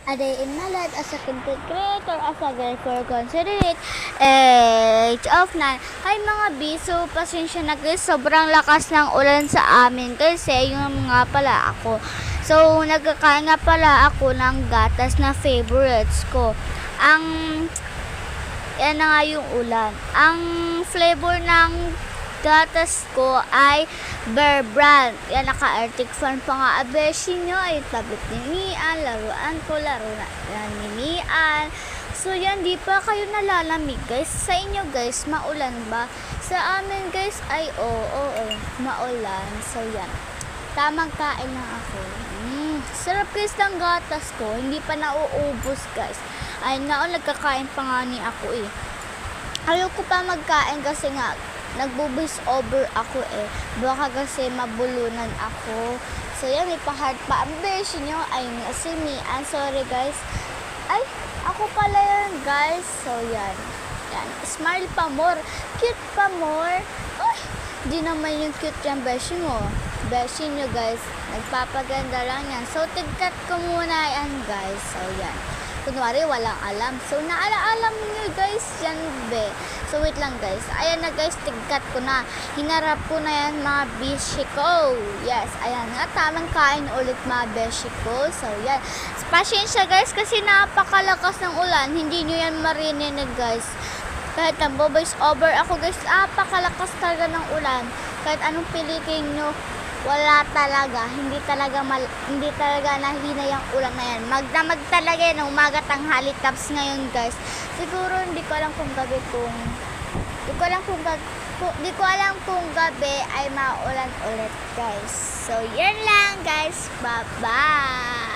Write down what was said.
A day in my life as a content creator, as a girl for considerate age of 9. Hi mga biso, pasensya na guys, sobrang lakas ng ulan sa amin kasi yung nga pala ako. So, nagkakain nga pala ako ng gatas na favorites ko. Ang, yan na nga yung ulan. Ang flavor ng gatas ko ay Bear Brand. Yan, naka-Arctic Fan pa nga. Abeshi nyo ay tablet ni Mian. Laruan ko, laro na ni Mian. So yan, di pa kayo nalalamig guys. Sa inyo guys, maulan ba? Sa amin guys ay oo, maulan. So yan, tamang kain lang ako. Sarap guys ng gatas ko. Hindi pa nauubos guys. Ay nagkakain pa nga ni ako eh. Ayoko pa magkain kasi nga nagbo-voice over ako eh. Baka kasi mabulunan ako. So yan, may pa-heart pa. Ang beshi nyo ay si Mian. Sorry guys. Ay, ako pala yan guys. So yan. Yan. Smile pa more. Cute pa more. Ay, di naman yung cute yung beshi mo. Beshi nyo guys. Nagpapaganda lang yan. So tigkat ko muna yan guys. So yan. Kunwari, walang alam. So, naala-alam nyo guys yan, be. So, wait lang guys. Ayan na guys, tigkat ko na. Hinarap ko na yan mga beshi ko. Yes, ayan nga. Tamang kain ulit mga beshi ko. So, yan. Pasensya guys, kasi napakalakas ng ulan. Hindi nyo yan marinig guys. Kahit voice over ako guys, napakalakas talaga ng ulan. Kahit anong pilitin nyo, wala talaga, hindi talaga nahina yung ulan na yan. Magdamag talaga yan, umaga tanghali taps ngayon guys. Siguro hindi ko alam kung gabi ay maulan ulit guys. So yan lang guys, bye bye.